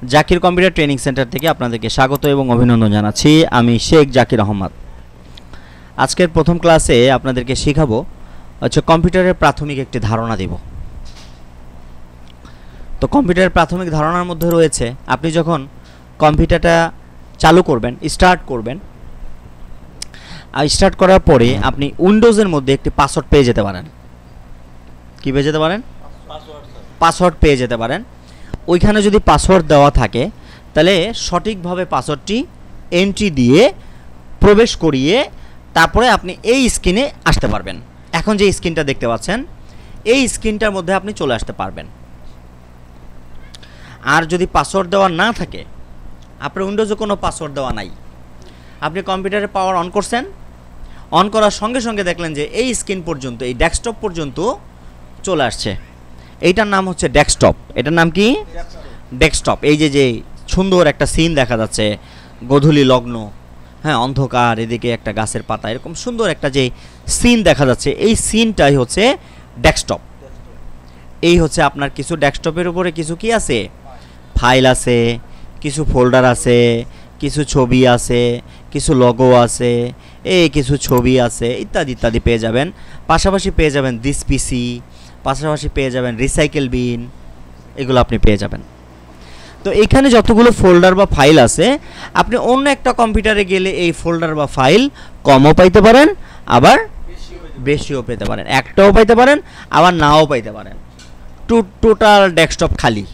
Zakir computer training centre থেকে আপনাদেরকে স্বাগত এবং অভিনন্দন জানাচ্ছি। আমি শেখ জাকির আহমদ। আজকের প্রথম ক্লাসে আপনাদেরকে শেখাবো কম্পিউটারের প্রাথমিক একটি ধারণা দেব। তো কম্পিউটারের প্রাথমিক ধারণার মধ্যে রয়েছে আপনি যখন কম্পিউটারটা চালু করবেন, স্টার্ট করবেন, আর স্টার্ট করার পরে আপনি উইন্ডোজের মধ্যে একটি পাসওয়ার্ড পেয়ে যেতে পারেন। কী পেয়ে যেতে পারেন? পাসওয়ার্ড পেয়ে যেতে পারেন। ওইখানে যদি পাসওয়ার্ড দেওয়া থাকে তাহলে সঠিকভাবে পাসওয়ার্ডটি এন্ট্রি দিয়ে প্রবেশ করিয়ে তারপরে আপনি এই স্ক্রিনে আসতে পারবেন। এখন যে স্ক্রিনটা দেখতে পাচ্ছেন এই স্ক্রিনটার মধ্যে আপনি চলে আসতে পারবেন। আর যদি পাসওয়ার্ড দেওয়া না থাকে, আপনার উইন্ডোজে কোনো পাসওয়ার্ড দেওয়া নাই, আপনি কম্পিউটারে পাওয়ার অন করছেন, অন করার সঙ্গে সঙ্গে দেখলেন যে এই স্ক্রিন পর্যন্ত, এই ডেস্কটপ পর্যন্ত চলে আসছে। এইটার নাম হচ্ছে ডেস্কটপ। এটার নাম কি? ডেস্কটপ। এই যে সুন্দর একটা সিন দেখা যাচ্ছে, গোধূলি লগ্ন, হ্যাঁ, অন্ধকার, এদিকে একটা গাছের পাতা, এরকম সুন্দর একটা যে সিন দেখা যাচ্ছে, এই সিনটাই হচ্ছে ডেস্কটপ। এই হচ্ছে আপনার কিছু ডেস্কটপের উপরে কিছু কি আছে? ফাইল আছে, কিছু ফোল্ডার আছে, কিছু ছবি আছে, কিছু লোগো আছে, এই কিছু ছবি আছে, ইত্যাদি ইত্যাদি পেয়ে যাবেন। পাশাপাশি পেয়ে যাবেন দিস পিসি, পাশাপাশি পেয়ে যাবেন রিসাইকেল বিন, এগুলো আপনি পেয়ে যাবেন। তো এখানে যতগুলো ফোল্ডার বা ফাইল আছে, আপনি অন্য একটা কম্পিউটারে গেলে এই ফোল্ডার বা ফাইল কমও পাইতে পারেন, আবার বেশিও পেতে পারেন, একটাও পাইতে পারেন, আবার নাও পাইতে পারেন। টোটাল ডেস্কটপ খালি।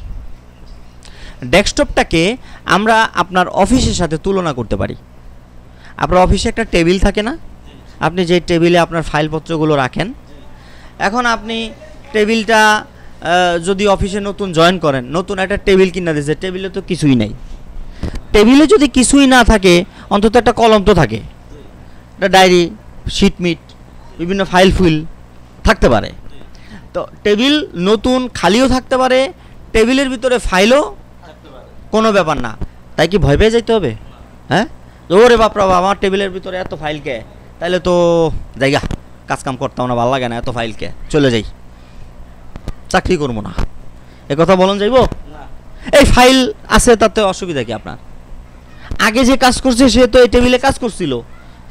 ডেস্কটপটাকে আমরা আপনার অফিসের সাথে তুলনা করতে পারি। আপনার অফিসে একটা টেবিল থাকে না? আপনি যে টেবিলে আপনার ফাইলপত্রগুলো রাখেন, এখন আপনি টেবিলটা যদি অফিসে নতুন জয়েন করেন, নতুন একটা টেবিল কিনা দিয়েছে, টেবিলে তো কিছুই নাই। টেবিলে যদি কিছুই না থাকে, অন্তত একটা কলম তো থাকে, একটা ডায়েরি, শিটমিট, বিভিন্ন ফাইল ফুইল থাকতে পারে। তো টেবিল নতুন খালিও থাকতে পারে, টেবিলের ভিতরে ফাইলও কোনো ব্যাপার না। তাই কি ভয় পেয়ে যেতে হবে? হ্যাঁ, ওরে বাপরা, আমার টেবিলের ভিতরে এত ফাইল কে, তাইলে তো জায়গা কাজকাম করতাম না, ভালো লাগে না, এত ফাইল কে, চলে যাই, চাকরি করবো না, এ কথা বলুন যাইব? এই ফাইল আছে, তাতে অসুবিধা কি আপনার? আগে যে কাজ করছে সে তো এই টেবিলে কাজ করছিল,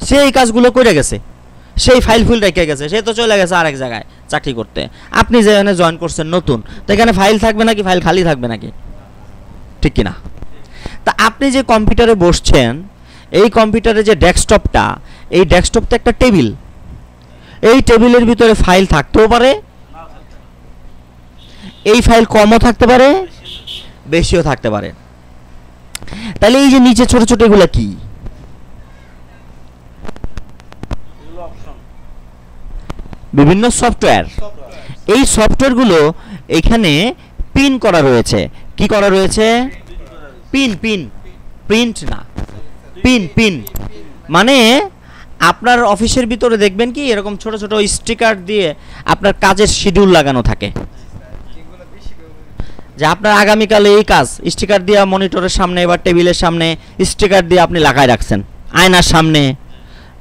সে এই কাজগুলো করে গেছে, সেই ফাইল ফুল রেখে গেছে, সে তো চলে গেছে আরেক জায়গায় চাকরি করতে। আপনি যেখানে জয়েন করছেন নতুন, তো এখানে ফাইল থাকবে নাকি? ফাইল খালি থাকবে নাকি? ঠিক কিনা? তা আপনি যে কম্পিউটারে বসছেন, এই কম্পিউটারে যে ডেস্কটপটা, এই ডেস্কটপটা একটা টেবিল। এই টেবিলের ভিতরে ফাইল থাকতেও পারে, এই ফাইল কমও থাকতে পারে, বেশিও থাকতে পারে। তাহলে এই যে নিচে ছোট ছোট এগুলা কি? বিভিন্ন সফটওয়্যার। এই সফটওয়্যারগুলো এখানে পিন করা রয়েছে। কি করা রয়েছে? পিন। প্রিন্ট না, পিন। মানে আপনার অফিসের ভিতরে দেখবেন কি এরকম ছোট ছোট স্টিকার দিয়ে আপনার কাজের শিডিউল লাগানো থাকে, যে আপনার আগামীকালে এই কাজ, স্টিকার দিয়ে মনিটরের সামনে বা টেবিলের সামনে স্টিকার দিয়ে আপনি লাগাই রাখছেন, আয়নার সামনে।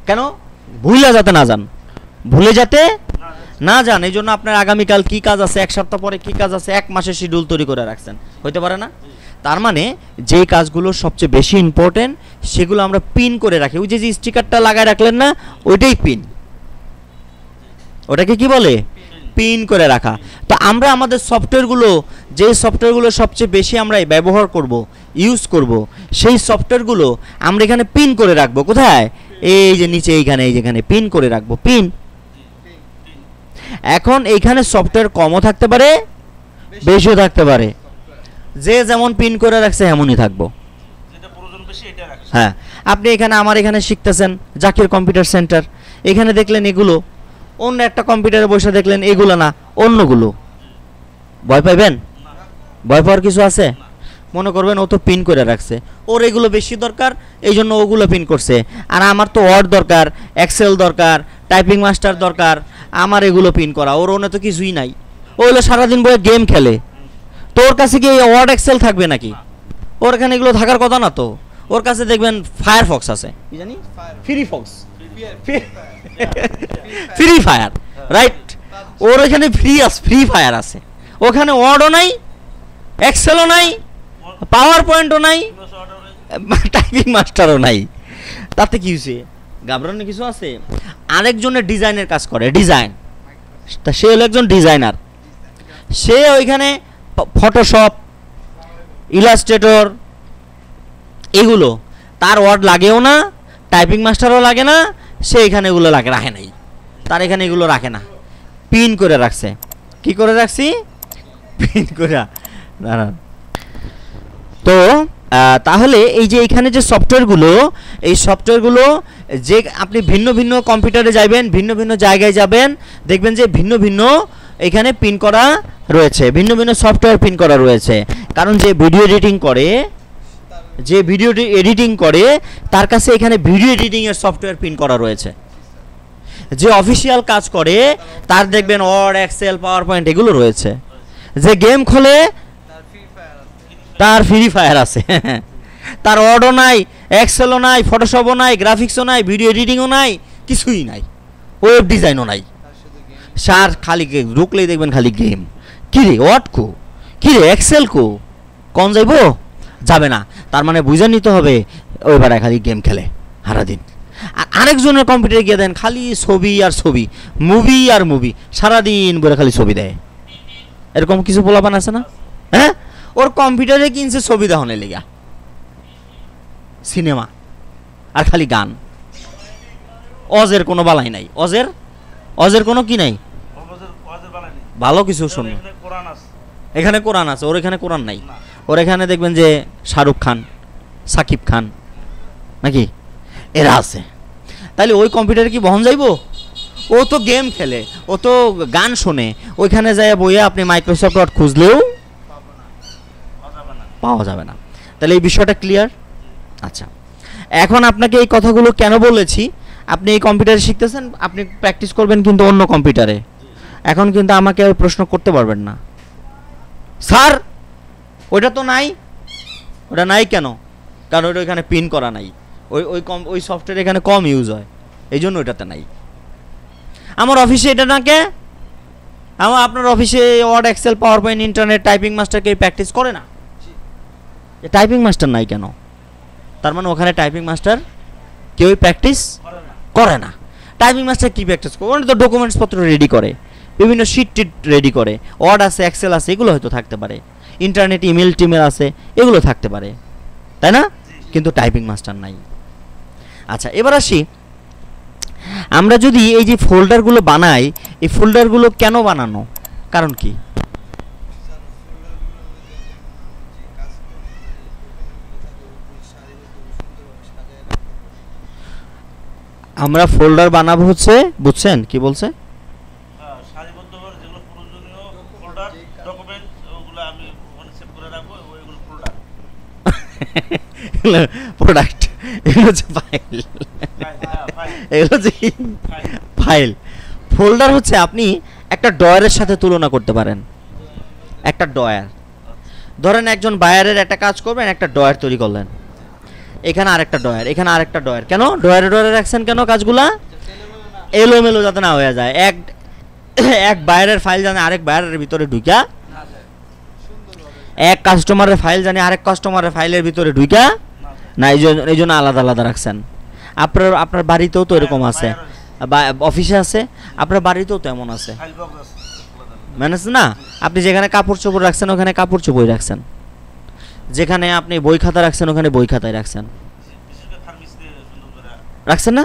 কেন? ভুলে যাতে না যান, এই জন্য আপনার আগামীকাল কি কাজ আছে, এক সপ্তাহ পরে কি কাজ আছে, এক মাসের শিডিউল তৈরি করে রাখছেন, হইতে পারে না? তার মানে যেই কাজগুলো সবচেয়ে বেশি ইম্পর্টেন্ট সেগুলো আমরা পিন করে রাখি। ওই যে স্টিকারটা লাগায় রাখলেন না, ওইটাই পিন। ওটাকে কি বলে? পিন করে রাখা। তো আমরা আমাদের সফটওয়্যারগুলো, যে সফটওয়্যারগুলো সবচেয়ে বেশি আমরা ব্যবহার করব, ইউজ করব, সেই সফটওয়্যারগুলো আমরা এখানে পিন করে রাখবো। কোথায়? এই যে নিচে, এইখানে, এই যেখানে পিন করে রাখবো, পিন। এখন এইখানে সফটওয়্যার কমও থাকতে পারে, বেশিও থাকতে পারে। যে যেমন পিন করে রাখছে এমনই থাকবো। হ্যাঁ, আপনি এখানে, আমার এখানে শিখতেছেন জাকির কম্পিউটার সেন্টার, এখানে দেখলেন এগুলো, অন্য একটা কম্পিউটারে বসে দেখলেন এগুলো না, অন্যগুলো, ভয় পাইবেন? ভয় পাওয়ার কিছু আছে? মনে করবেন ও তো পিন করে রাখছে, ওর এগুলো বেশি দরকার, এই জন্য ওগুলো পিন করছে, আর আমার তো ওয়ার্ড দরকার, এক্সেল দরকার, টাইপিং মাস্টার দরকার, আমার এগুলো পিন করা, ওর ওনে তো কিছুই নাই, ও হলো সারাদিন বয়ে গেম খেলে। তোর কাছে কি ওয়ার্ড এক্সেল থাকবে নাকি? ওর এখানে এগুলো থাকার কথা না তো। ওর কাছে দেখবেন ফায়ারফক্স আছে, কি জানি, ফ্রি ফায়ার, রাইট? ওর এখানে ফ্রি ফায়ার আছে, ওখানে ওয়ার্ডও নাই, এক্সেলও নাই, পাওয়ার পয়েন্টও নাই, টাইপিং মাস্টারও নাই, তাতে কি হয়েছে? ঘাবড়ানোর কিছু আছে? আরেকজনের ডিজাইনের কাজ করে, ডিজাইন, তা সে হলো একজন ডিজাইনার, সে ওইখানে ফটোশপ, ইলাস্ট্রেটর এগুলো তার ওয়ার্ড লাগেও না, টাইপিং মাস্টারও লাগে না, সে এখানে এগুলো রাখে নাই, তার এখানে এগুলো রাখে না, পিন করে রাখছে। কি করে রাখছি? পিন করে। দাঁড়ান, তো তাহলে এই যে এখানে যে সফটওয়্যারগুলো, এই সফটওয়্যারগুলো যে আপনি ভিন্ন ভিন্ন কম্পিউটারে যাবেন, ভিন্ন ভিন্ন জায়গায় যাবেন, দেখবেন যে ভিন্ন ভিন্ন এখানে পিন করা রয়েছে, ভিন্ন ভিন্ন সফটওয়্যার পিন করা রয়েছে। কারণ যে ভিডিও এডিটিং করে, যে ভিডিও এডিটিং করে তার কাছে এখানে ভিডিও এডিটিংয়ের সফটওয়্যার পিন করা রয়েছে। যে অফিসিয়াল কাজ করে তার দেখবেন ওয়ার্ড, এক্সেল, পাওয়ার পয়েন্ট এগুলো রয়েছে। যে গেম খোলে তার ফ্রি ফায়ার আছে, তার ওয়ার্ডও নাই, এক্সেলও নাই, ফটোশপও নাই, গ্রাফিক্সও নাই, ভিডিও এডিটিংও নাই, কিছুই নাই, ওয়েব ডিজাইনও নাই, সার খালি ঢুকলেই দেখবেন খালি গেম। কী রে ওয়ার্ড কো, কী রে এক্সেল কো, কন যাইব? যাবে না। তার মানে বুঝে নিতে হবে ওইবার খালি গেম খেলে সারাদিন। আর আরেকজনের কম্পিউটারে গিয়ে দেন খালি ছবি আর ছবি, মুভি আর মুভি, সারাদিন বলে খালি ছবি দেয়। এরকম কিছু পোলাপান আছে না? হ্যাঁ, ওর কম্পিউটারে কিনছে ছবি দেখানোর লেগা, সিনেমা আর খালি গান, অজের কোনো বালাই নাই, অজের কোনো কি নাই, ভালো কিছু শুনুন। এখানে কোরআন আছে, ওর এখানে কোরআন নাই, ওর এখানে দেখবেন যে শাহরুখ খান, সাকিব খান নাকি এরা আছে। তাহলে ওই কম্পিউটারে কি বহন যাইব? ও তো গেম খেলে, ও তো গান শোনে, ওইখানে যায় বইয়ে আপনি মাইক্রোসফট ওয়ার্ড খুঁজলেও পাওয়া যাবে না। তাহলে এই বিষয়টা ক্লিয়ার? আচ্ছা, এখন আপনাকে এই কথাগুলো কেন বলেছি, আপনি এই কম্পিউটারে শিখতেছেন, আপনি প্র্যাকটিস করবেন কিন্তু অন্য কম্পিউটারে। এখন কিন্তু আমাকে প্রশ্ন করতে পারবেন না, স্যার ওইটা তো নাই, ওটা নাই কেন? কারণ ওইটা ওইখানে পিন করা নাই, ওই সফটওয়্যার এখানে কম ইউজ হয়, এই জন্য ওইটাতে নাই। আমার অফিসে এটা না কে? আপনার অফিসে Word, Excel, PowerPoint, internet, typing master কেউ প্র্যাকটিস করে না? টাইপিং মাস্টার নাই কেন? তার মানে ওখানে টাইপিং মাস্টার কেউই প্র্যাকটিস করে না। টাইপিং মাস্টার কি প্র্যাকটিস করে? ওখানে তো ডকুমেন্টস পত্র রেডি করে, বিভিন্ন শিট টিট রেডি করে, ওয়ার্ড আছে, এক্সেল আছে, এগুলো হয়তো থাকতে পারে, ইন্টারনেট, ইমেল টিমেল আছে, এগুলো থাকতে পারে, তাই না? কিন্তু টাইপিং মাস্টার নাই। আচ্ছা, এবার আসি, আমরা যদি এই যে ফোল্ডারগুলো বানাই, এই ফোল্ডারগুলো কেন বানানো, কারণ কি? আমরা ফোল্ডার বানাবো হচ্ছে, বুঝছেন কি বলছে? সারিবদ্ধভাবে যেগুলো প্রয়োজনীয় ফোল্ডার, ডকুমেন্ট, ওগুলো আমি ওখানে সেভ করে রাখবো, ওইগুলো ফোল্ডার। প্রোডাক্ট, এগুলো হচ্ছে ফাইল, এগুলো হচ্ছে ফাইল। ফোল্ডার হচ্ছে আপনি একটা ড্রয়ারের সাথে তুলনা করতে পারেন। একটা ড্রয়ার, ধরেন একজন বায়ারের একটা কাজ করবেন, একটা ড্রয়ার তৈরি করলেন, এখানে আরেকটা ড্রয়ার, এখানে আরেকটা ড্রয়ার, কেন ড্রয়ারে ড্রয়ারে রাখছেন কেন? কাজগুলা এলোমেলো যাতে না হয়ে যায়, এক বায়ারের ফাইল জানে আরেক বায়ারের ভিতরে ঢুকা, এক কাস্টমারের ফাইল জানে আরেক কাস্টমারের ফাইলের ভিতরে ঢুকা না, এই জন্য আলাদা আলাদা রাখছেন। আপনার বাড়িতেও তো এরকম আছে, অফিসে আছে, আপনার বাড়িতেও তো এমন আছে, মানে না? আপনি যেখানে কাপড় চোপড় রাখছেন ওখানে কাপড় চোপড় রাখছেন, যেখানে আপনি বই খাতা রাখছেন ওখানে বই খাতায় রাখছেন, রাখছেন না?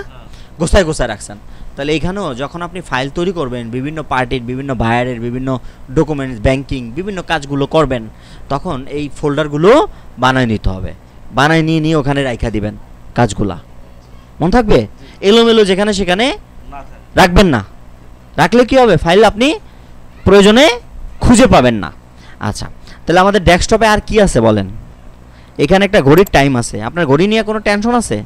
গোছায় গোছায় রাখছেন। তাহলে এইখানেও যখন আপনি ফাইল তৈরি করবেন, বিভিন্ন পার্টির, বিভিন্ন বায়ারের, বিভিন্ন ডকুমেন্টস, ব্যাংকিং, বিভিন্ন কাজগুলো করবেন, তখন এই ফোল্ডারগুলো বানায় নিতে হবে, বানায় নিয়ে ওখানে রাখা দিবেন কাজগুলা, মন থাকবে? এলোমেলো যেখানে সেখানে রাখবেন না, রাখলে কি হবে? ফাইল আপনি প্রয়োজনে খুঁজে পাবেন না। আচ্ছা, তাহলে আমাদের ডেস্কটপে আর কি আছে বলেন? এখানে একটা ঘড়ির টাইম আছে, আপনার ঘড়ি নিয়ে কোনো টেনশন আছে?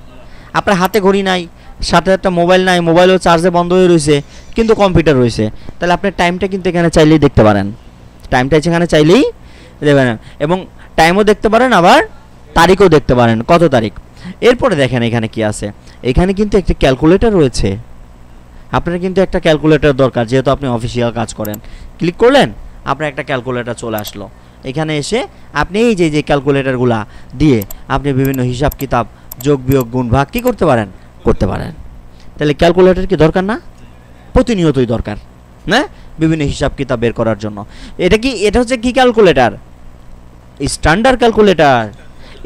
আপনার হাতে ঘড়ি নাই, সাথে একটা মোবাইল নাই, মোবাইলও চার্জে বন্ধ হয়ে রয়েছে, কিন্তু কম্পিউটার রয়েছে, তাহলে আপনার টাইমটা কিন্তু এখানে চাইলেই দেখতে পারেন, টাইমটা এখানে চাইলেই দেখবেন, এবং টাইমও দেখতে পারেন, আবার তারিখও দেখতে পারেন, কত তারিখ। এরপরে দেখেন এখানে কি আছে, এখানে কিন্তু একটা ক্যালকুলেটর রয়েছে, আপনার কিন্তু একটা ক্যালকুলেটর দরকার, যেহেতু আপনি অফিসিয়াল কাজ করেন। ক্লিক করলেন, আপনার একটা ক্যালকুলেটর চলে আসলো, এখানে এসে আপনি এই যে ক্যালকুলেটরগুলা দিয়ে আপনি বিভিন্ন হিসাব কিতাব যোগ বিয়োগ গুণ ভাগ কী করতে পারেন। তাহলে ক্যালকুলেটর কি দরকার না? প্রতিনিয়তই দরকার না, বিভিন্ন হিসাব কিতাব বের করার জন্য। এটা হচ্ছে কি ক্যালকুলেটর? Standard calculator.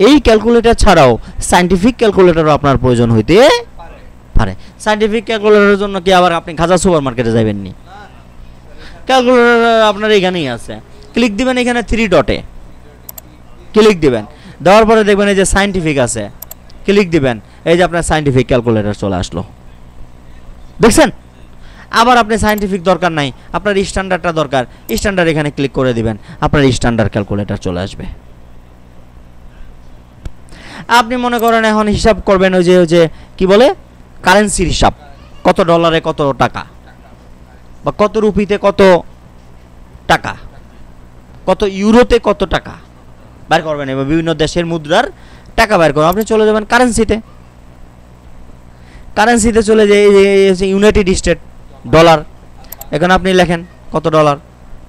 এই ক্যালকুলেটর ছাড়াও সায়েন্টিফিক ক্যালকুলেটরও আপনার প্রয়োজন হইতে পারে। সায়েন্টিফিক ক্যালকুলেটরের জন্য কি আবার আপনি খাজা সুপার মার্কেটে যাবেননি? ক্যালকুলেটর আপনার এখানেই আছে, ক্লিক দিবেন এখানে 3 ডটে ক্লিক দিবেন, দেওয়ার পরে দেখবেন এই যে সায়েন্টিফিক আছে, ক্লিক দিবেন, এই যে আপনার সায়েন্টিফিক ক্যালকুলেটর চলে আসলো, দেখছেন? আবার আপনি সায়েন্টিফিক দরকার নাই, আপনার স্ট্যান্ডার্ডটা দরকার, স্ট্যান্ডার্ড এখানে ক্লিক করে দিবেন, আপনার স্ট্যান্ডার্ড ক্যালকুলেটর চলে আসবে। আপনি মনে করেন এখন হিসাব করবেন ওই যে কি বলে কারেন্সির হিসাব, কত ডলারে কত টাকা, বা কত রুপিতে কত টাকা, কত ইউরোতে কত টাকা বের করবেন, এবং বিভিন্ন দেশের মুদ্রার টাকা বের করবেন। আপনি চলে যাবেন কারেন্সিতে চলে যায় ইউনাইটেড স্টেট ডলার। এখন আপনি লেখেন কত ডলার,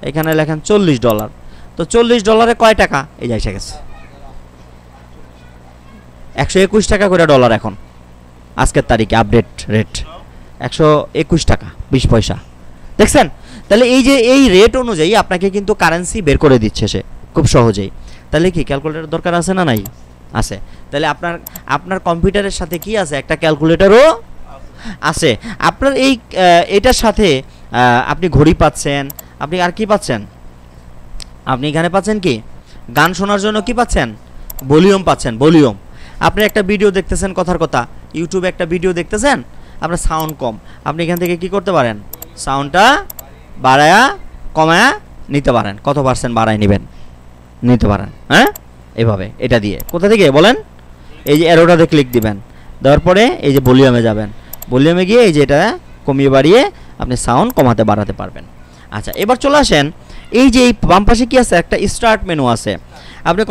এখানে লেখেন $40। তো $40 কয় টাকা? এই যে এসে গেছে 121 টাকা করে ডলার এখন আজকের তারিখে আপডেট রেট 121 টাকা 20 পয়সা, দেখছেন? তাহলে এই রেট অনুযায়ী আপনাকে কিন্তু কারেন্সি বের করে দিচ্ছে সে খুব সহজেই। তাহলে কি ক্যালকুলেটর দরকার আছে না নাই? আছে। তাহলে আপনার কম্পিউটারের সাথে কি আছে? একটা ক্যালকুলেটরও আছে। আপনার এটার সাথে আপনি ঘড়ি পাচ্ছেন, আপনি আর কি পাচ্ছেন? আপনি এখানে পাচ্ছেন কি গান শোনার জন্য কি পাচ্ছেন? ভলিউম পাচ্ছেন, ভলিউম। আপনি একটা ভিডিও দেখতেছেন, কথার কথা ইউটিউবে একটা ভিডিও দেখতেছেন, আপনার সাউন্ড কম, আপনি এখান থেকে কি করতে পারেন? সাউন্ডটা বাড়ায়া কমায়া নিতে পারেন, কত পার্সেন্ট বাড়ায় নিতে পারেন, হ্যাঁ? এভাবে এটা দিয়ে কোথা থেকে বলেন? এই যে অ্যারোটাতে ক্লিক দিবেন, দেওয়ার পরে এই যে ভলিউমে যাবেন, ভলিউমে গিয়ে এই যে এটা কমিয়ে বাড়িয়ে আপনি সাউন্ড কমাতে বাড়াতে পারবেন। আচ্ছা, এবার চলে আসেন এই যে এই বাম পাশে কি আছে? একটা স্টার্ট মেনু আছে। আপনি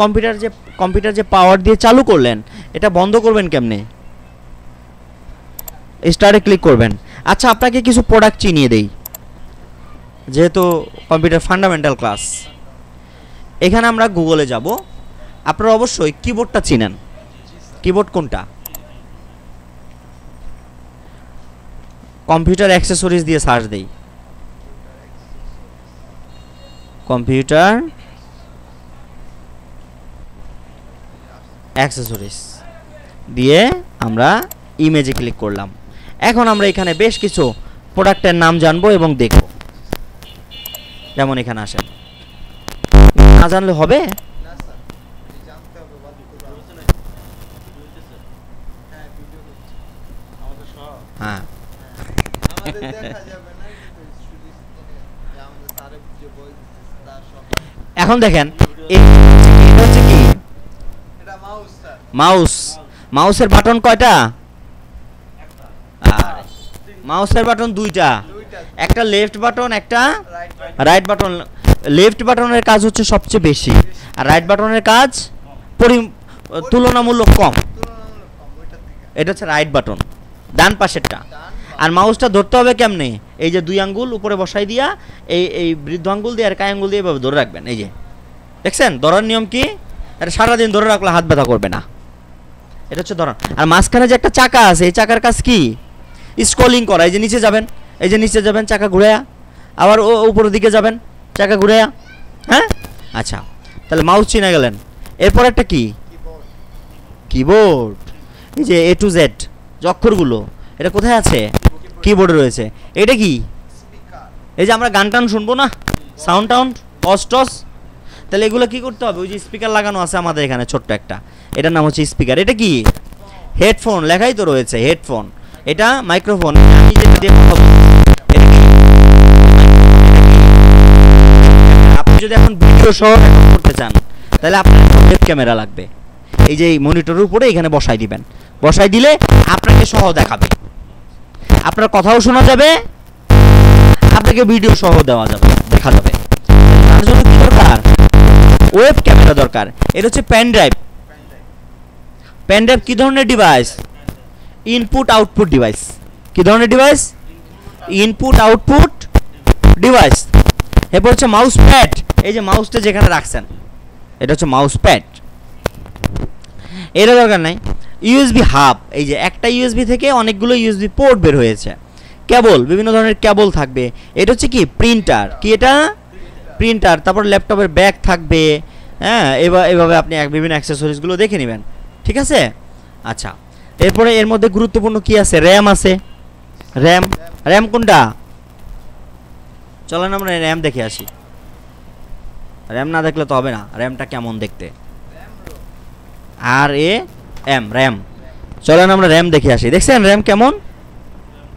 কম্পিউটার যে পাওয়ার দিয়ে চালু করলেন, এটা বন্ধ করবেন কেমনে? স্টার্টে ক্লিক করবেন। আচ্ছা, আপনাকে কিছু প্রোডাক্ট চিনিয়ে দেই, যেহেতু কম্পিউটার ফান্ডামেন্টাল ক্লাস। এখানে আমরা গুগলে যাব, আপনারা অবশ্যই কিবোর্ডটা চিনেন। কিবোর্ড কোনটা? কম্পিউটার অ্যাক্সেসরিজ দিয়ে সার্চ দেই, কম্পিউটার অ্যাক্সেসরিজ দিয়ে আমরা ইমেজে ক্লিক করলাম। এখন আমরা এখানে বেশ কিছু প্রোডাক্টের নাম জানবো এবং দেখব। যেমন এখানে আসেন, না জানলে হবে? হ্যাঁ, এখন দেখেন এটা হচ্ছে কি? মাউসের বাটন কয়টা? মাউসের বাটন দুইটা, একটা লেফট বাটন, একটা রাইট বাটন। লেফট বাটনের কাজ হচ্ছে সবচেয়ে বেশি, আর রাইট বাটনের কাজ তুলনামূলক কম। এটা হচ্ছে রাইট বাটন, ডান পাশেরটা। আর মাউসটা ধরতে হবে কেমনে? এই যে 2 আঙ্গুল উপরে বসাই দিয়া এই বৃদ্ধ আঙ্গুল দিয়ে আর কাই আঙ্গুল দিয়ে এভাবে ধরে রাখবেন। এই যে দেখছেন ধরার নিয়ম কি? এটা সারাদিন ধরে রাখলে হাত ব্যথা করবে না। এটা হচ্ছে ধরা। আর মাঝখানে যে একটা চাকা আছে, এই চাকার কাজ কি? স্ক্রলিং করা। এই যে নিচে যাবেন, এই যে নিচে যাবেন, চাকা ঘুরায়া, আবার উপরের দিকে যাবেন, চাকা ঘুরায়া। হ্যাঁ, আচ্ছা, তাহলে মাউস চিনে গেলেন। এরপর একটা কি? কিবোর্ড। এই যে A to Z যে অক্ষরগুলো, এটা কোথায় আছে? কিবোর্ডে রয়েছে। এটা কি? এই যে আমরা গান টান শুনবো না, সাউন্ড টাউন্ড, টস। তাহলে এগুলো কি করতে হবে? ওই যে স্পিকার লাগানো আছে আমাদের এখানে ছোট্ট একটা, এটার নাম হচ্ছে স্পিকার। এটা কি? হেডফোন, লেখাই তো রয়েছে হেডফোন। এটা মাইক্রোফোন, আমি যেটা দিয়ে কথা বলছি এটা কি? আপনি যদি এখন ভিডিও সহ রেকর্ড করতে চান, তাহলে আপনার ওয়েব ক্যামেরা লাগবে। এই যে মনিটরের উপরে এখানে বসাই দিবেন, বসাই দিলে আপনাকে সহ দেখাবে, আপনার কথাও শোনা যাবে, আপনাকে ভিডিও সহ দেখা যাবে। তার জন্য কি দরকার? ওয়েব ক্যামেরা দরকার। এটা হচ্ছে পেন ড্রাইভ। পেন ড্রাইভ কি ধরনের ডিভাইস? Input output device. কি ধরনের ডিভাইস? Input output device. এরপর হচ্ছে মাউস প্যাড। এই যে মাউসটা যেখানে রাখছেন, এটা হচ্ছে মাউস প্যাড, এটা দরকার নাই। ইউএসবি হাব, এই যে একটা ইউএসবি থেকে অনেকগুলো ইউএসবি পোর্ট বের হয়েছে। কেবল, বিভিন্ন ধরনের কেবল থাকবে। এটা হচ্ছে কি প্রিন্টার, কি এটা প্রিন্টার। তারপর ল্যাপটপের ব্যাগ থাকবে, হ্যাঁ, এভাবে আপনি বিভিন্ন অ্যাক্সেসরিজগুলো দেখে নেবেন, ঠিক আছে। আচ্ছা, এরপরে এর মধ্যে গুরুত্বপূর্ণ কি আছে, র্যাম আছে। র্যাম কোনটা, চলেন আমরা র্যাম দেখে আসি। র্যাম না দেখলে তো হবে না, র্যামটা কেমন দেখতে, RAM, র্যাম। চলেন আমরা র্যাম দেখে আসি। দেখছেন র্যাম কেমন,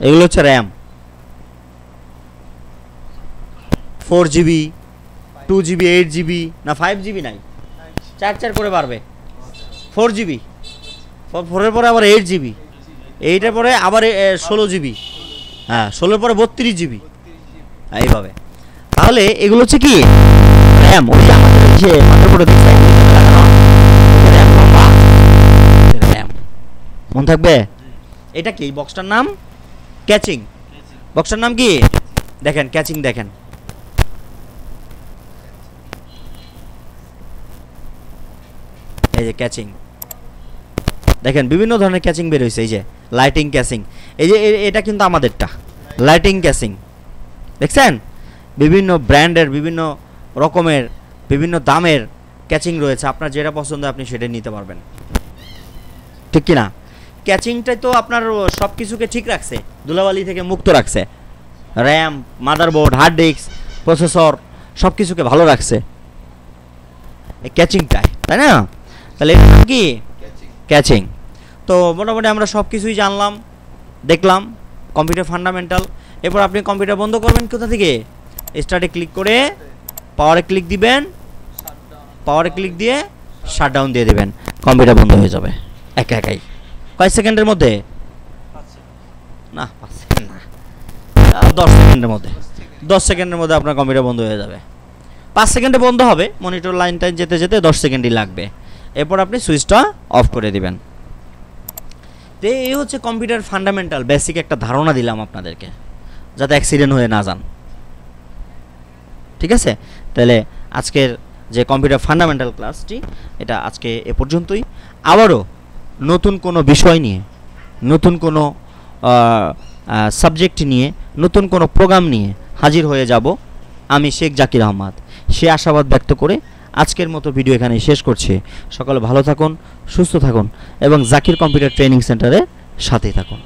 এগুলো হচ্ছে র্যাম। 4GB, 2GB, 8GB না 5GB নাই, 4 করে বাড়বে। 4GB, 4-এর পরে আবার 8GB, 8-এর পরে আবার 16GB, হ্যাঁ 16-এর পরে 32GB, এইভাবে। তাহলে এগুলো হচ্ছে কি র্যাম। ওই যে আমাদের যে মাদারবোর্ডে দেখতে র্যাম মনে থাকবে। এটা কি, বক্সটার নাম ক্যাচিং। বক্সটার নাম কি দেখেন, ক্যাচিং দেখেন। এই যে ক্যাচিং দেখেন, বিভিন্ন ধরনের ক্যাচিং বের হয়েছে। এই যে লাইটিং ক্যাচিং, এই যে এটা কিন্তু আমাদেরটা লাইটিং ক্যাচিং, দেখছেন। বিভিন্ন ব্র্যান্ডের, বিভিন্ন রকমের, বিভিন্ন দামের ক্যাচিং রয়েছে। আপনার যেটা পছন্দ আপনি সেটা নিতে পারবেন, ঠিক কি না। ক্যাচিংটাই তো আপনার সব কিছুকে ঠিক রাখছে, ধুলাবালি থেকে মুক্ত রাখছে। RAM, motherboard, hard disk, processor সব কিছুকে ভালো রাখছে এই ক্যাচিংটায়, তাই না। তাহলে এটা নাম কি ক্যাচিং। তো মোটামুটি আমরা সব কিছুই জানলাম, দেখলাম কম্পিউটার ফান্ডামেন্টাল। এরপর আপনি কম্পিউটার বন্ধ করবেন কোথা থেকে, স্টার্টে ক্লিক করে পাওয়ারে ক্লিক দিবেন, পাওয়ারে ক্লিক দিয়ে শাটডাউন দিয়ে দেবেন, কম্পিউটার বন্ধ হয়ে যাবে একাই। কয় সেকেন্ডের মধ্যে, না 5 সেকেন্ড না, 10 সেকেন্ডের মধ্যে, 10 সেকেন্ডের মধ্যে আপনার কম্পিউটার বন্ধ হয়ে যাবে। 5 সেকেন্ডে বন্ধ হবে, মনিটর লাইনটা যেতে যেতে 10 সেকেন্ডই লাগবে। এরপর আপনি সুইচটা অফ করে দিবেন। তো এই হচ্ছে কম্পিউটার ফান্ডামেন্টাল, বেসিক একটা ধারণা দিলাম আপনাদেরকে, যাতে অ্যাক্সিডেন্ট হয়ে না যান, ঠিক আছে। তাহলে আজকের যে কম্পিউটার ফান্ডামেন্টাল ক্লাসটি, এটা আজকে এ পর্যন্তই। আবারও নতুন কোনো বিষয় নিয়ে, নতুন কোনো সাবজেক্ট নিয়ে, নতুন কোনো প্রোগ্রাম নিয়ে হাজির হয়ে যাব আমি, শেখ জাকির আহমদ। সে আশাবাদ ব্যক্ত করে আজকের মতো ভিডিও এখানে শেষ করছি। সকলে ভালো থাকুন, সুস্থ থাকুন এবং জাকির কম্পিউটার ট্রেনিং সেন্টারের সাথেই থাকুন।